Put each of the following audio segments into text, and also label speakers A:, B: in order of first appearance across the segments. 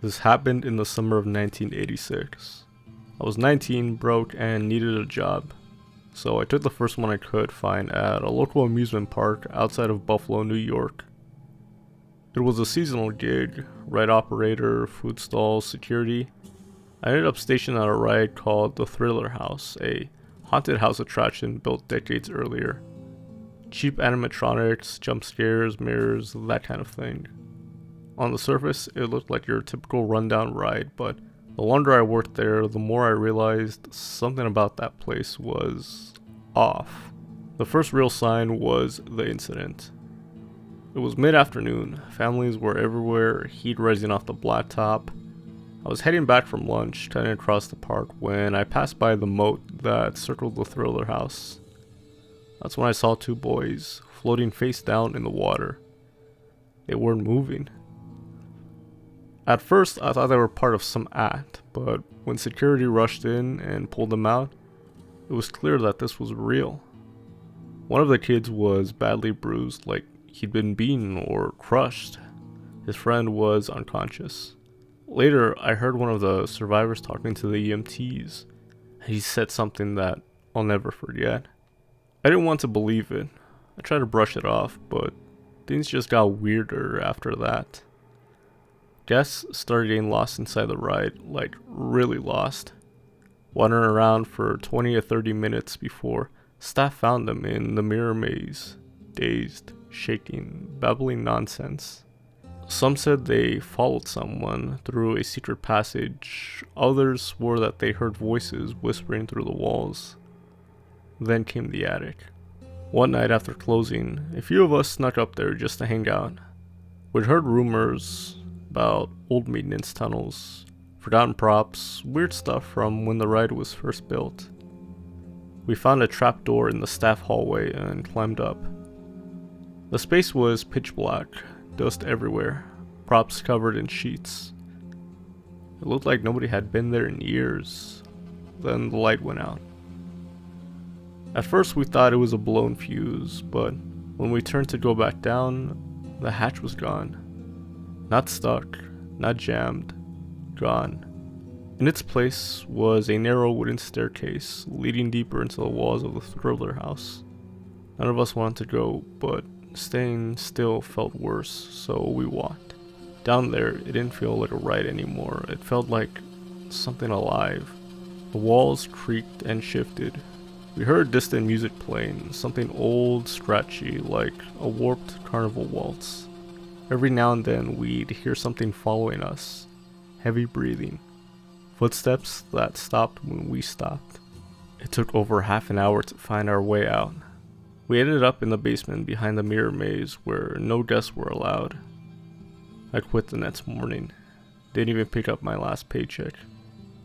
A: This happened in the summer of 1986. I was 19, broke, and needed a job, so I took the first one I could find at a local amusement park outside of Buffalo, New York. It was a seasonal gig, ride operator, food stalls, security. I ended up stationed at a ride called the Thriller House, a haunted house attraction built decades earlier. Cheap animatronics, jump scares, mirrors, that kind of thing. On the surface, it looked like your typical rundown ride, but the longer I worked there, the more I realized something about that place was off. The first real sign was the incident. It was mid-afternoon, families were everywhere, heat rising off the blacktop. I was heading back from lunch, cutting across the park, when I passed by the moat that circled the Thriller House. That's when I saw two boys, floating face down in the water. They weren't moving. At first, I thought they were part of some act, but when security rushed in and pulled them out, it was clear that this was real. One of the kids was badly bruised, like he'd been beaten or crushed. His friend was unconscious. Later, I heard one of the survivors talking to the EMTs, and he said something that I'll never forget. I didn't want to believe it. I tried to brush it off, but things just got weirder after that. Guests started getting lost inside the ride, like really lost. Wandering around for 20 to 30 minutes before staff found them in the mirror maze, dazed, shaking, babbling nonsense. Some said they followed someone through a secret passage. Others swore that they heard voices whispering through the walls. Then came the attic. One night after closing, a few of us snuck up there just to hang out. We'd heard rumors about old maintenance tunnels, forgotten props, weird stuff from when the ride was first built. We found a trapdoor in the staff hallway and climbed up. The space was pitch black, dust everywhere, props covered in sheets. It looked like nobody had been there in years. Then the light went out. At first we thought it was a blown fuse, but when we turned to go back down, the hatch was gone. Not stuck, not jammed, gone. In its place was a narrow wooden staircase leading deeper into the walls of the Thriller House. None of us wanted to go, but staying still felt worse, so we walked. Down there, it didn't feel like a ride anymore. It felt like something alive. The walls creaked and shifted. We heard distant music playing, something old, scratchy, like a warped carnival waltz. Every now and then we'd hear something following us, heavy breathing, footsteps that stopped when we stopped. It took over half an hour to find our way out. We ended up in the basement behind the mirror maze where no guests were allowed. I quit the next morning, didn't even pick up my last paycheck.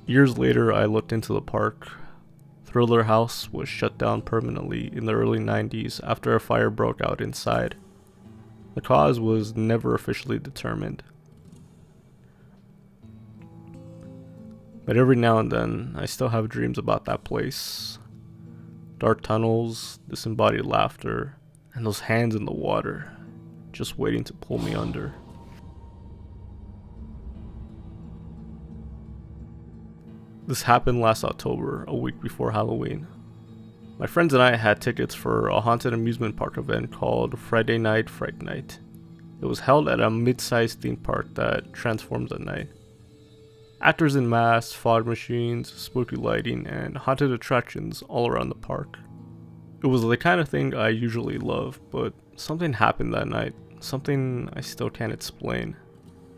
A: Years later, I looked into the park. Thriller House was shut down permanently in the early 90s after a fire broke out inside. The cause was never officially determined. But every now and then, I still have dreams about that place. Dark tunnels, disembodied laughter, and those hands in the water, just waiting to pull me under. This happened last October, a week before Halloween. My friends and I had tickets for a haunted amusement park event called Friday Night Fright Night. It was held at a mid-sized theme park that transforms at night. Actors in masks, fog machines, spooky lighting, and haunted attractions all around the park. It was the kind of thing I usually love, but something happened that night, something I still can't explain.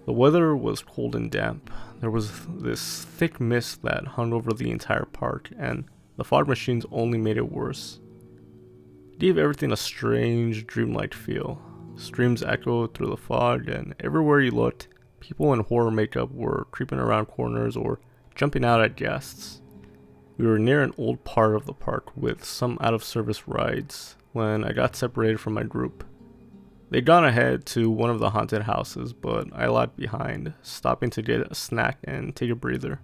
A: The weather was cold and damp. There was this thick mist that hung over the entire park, and the fog machines only made it worse. It gave everything a strange, dreamlike feel. Screams echoed through the fog, and everywhere you looked, people in horror makeup were creeping around corners or jumping out at guests. We were near an old part of the park with some out-of-service rides when I got separated from my group. They'd gone ahead to one of the haunted houses, but I lagged behind, stopping to get a snack and take a breather.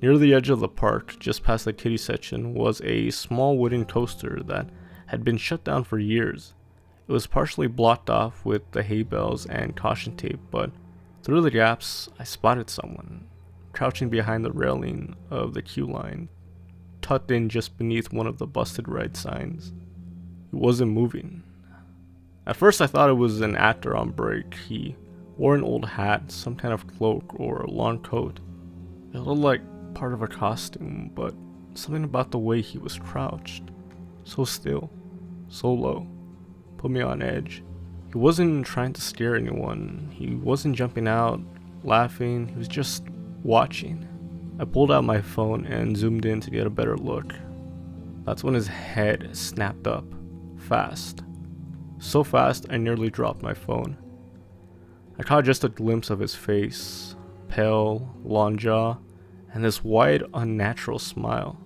A: Near the edge of the park, just past the kiddie section, was a small wooden coaster that had been shut down for years. It was partially blocked off with the hay bales and caution tape, but Through the gaps, I spotted someone, crouching behind the railing of the queue line, tucked in just beneath one of the busted ride signs. He wasn't moving. At first I thought it was an actor on break. He wore an old hat, some kind of cloak, or a long coat. It looked like part of a costume, but something about the way he was crouched, so still, so low, put me on edge. He wasn't trying to scare anyone. He wasn't jumping out, laughing. He was just watching. I pulled out my phone and zoomed in to get a better look. That's when his head snapped up, fast. So fast I nearly dropped my phone. I caught just a glimpse of his face, pale, long jaw, and this wide, unnatural smile.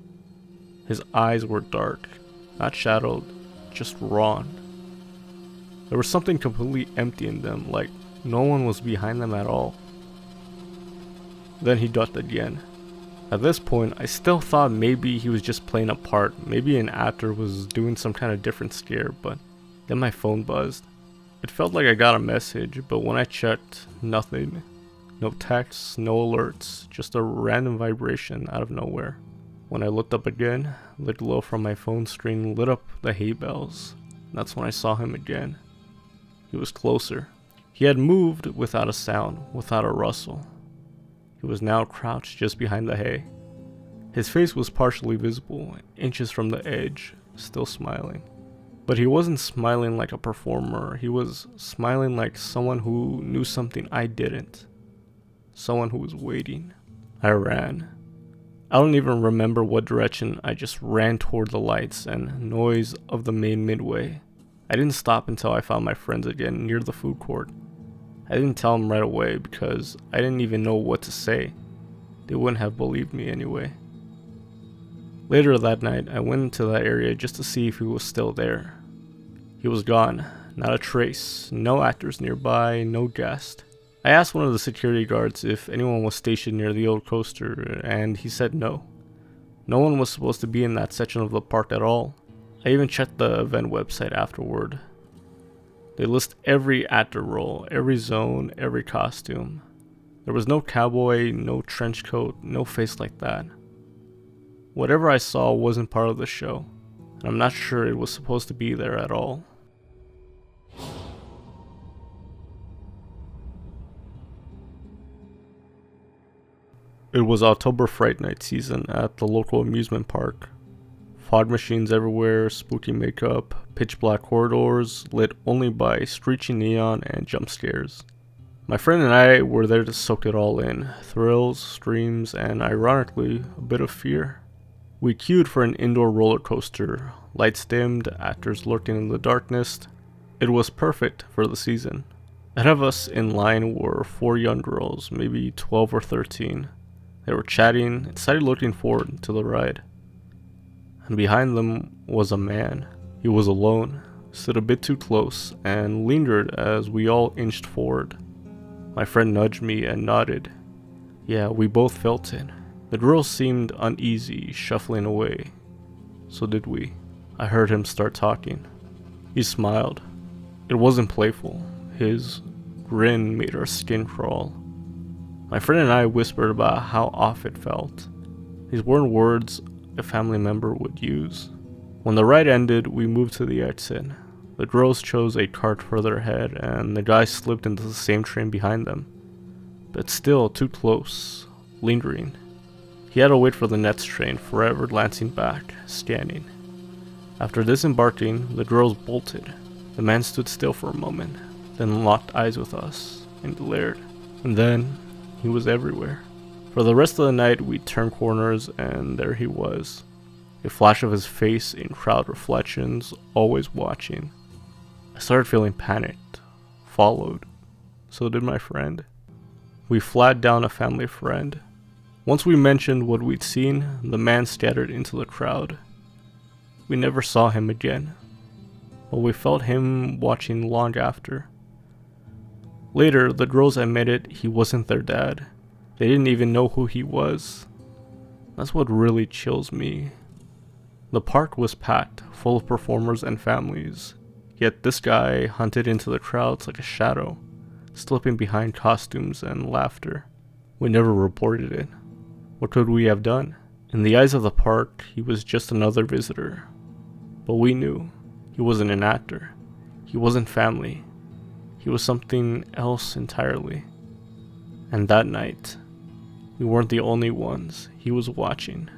A: His eyes were dark, not shadowed, just drawn. There was something completely empty in them, like no one was behind them at all. Then he ducked again. At this point, I still thought maybe he was just playing a part, maybe an actor was doing some kind of different scare, but then my phone buzzed. It felt like I got a message, but when I checked, nothing. No texts, no alerts, just a random vibration out of nowhere. When I looked up again, the glow from my phone screen lit up the hay bales. That's when I saw him again. He was closer. He had moved without a sound, without a rustle. He was now crouched just behind the hay. His face was partially visible, inches from the edge, still smiling. But he wasn't smiling like a performer. He was smiling like someone who knew something I didn't. Someone who was waiting. I ran. I don't even remember what direction. I just ran toward the lights and noise of the main midway. I didn't stop until I found my friends again near the food court. I didn't tell them right away because I didn't even know what to say. They wouldn't have believed me anyway. Later that night, I went into that area just to see if he was still there. He was gone. Not a trace. No actors nearby, no guest. I asked one of the security guards if anyone was stationed near the old coaster, and he said no. No one was supposed to be in that section of the park at all. I even checked the event website afterward. They list every actor role, every zone, every costume. There was no cowboy, no trench coat, no face like that. Whatever I saw wasn't part of the show, and I'm not sure it was supposed to be there at all. It was October Fright Night season at the local amusement park. Fog machines everywhere, spooky makeup, pitch black corridors, lit only by screeching neon and jump scares. My friend and I were there to soak it all in. Thrills, screams, and ironically, a bit of fear. We queued for an indoor roller coaster, lights dimmed, actors lurking in the darkness. It was perfect for the season. Ahead of us in line were 4 young girls, maybe 12 or 13. They were chatting, excited looking forward to the ride. And behind them was a man. He was alone, stood a bit too close, and lingered as we all inched forward. My friend nudged me and nodded. Yeah, we both felt it. The girl seemed uneasy, shuffling away. So did we. I heard him start talking. He smiled. It wasn't playful. His grin made our skin crawl. My friend and I whispered about how off it felt. These weren't words a family member would use. When the ride ended, we moved to the exit. The girls chose a cart further ahead, and the guys slipped into the same train behind them. But still too close, lingering. He had to wait for the next train, forever glancing back, scanning. After disembarking, the girls bolted. The man stood still for a moment, then locked eyes with us, and glared. And then, he was everywhere. For the rest of the night, we turned corners, and there he was. A flash of his face in crowd reflections, always watching. I started feeling panicked, followed. So did my friend. We flagged down a family friend. Once we mentioned what we'd seen, the man scattered into the crowd. We never saw him again, but we felt him watching long after. Later, the girls admitted he wasn't their dad. They didn't even know who he was. That's what really chills me. The park was packed, full of performers and families, yet this guy hunted into the crowds like a shadow, slipping behind costumes and laughter. We never reported it. What could we have done? In the eyes of the park, he was just another visitor. But we knew he wasn't an actor. He wasn't family. He was something else entirely. And that night, we weren't the only ones he was watching.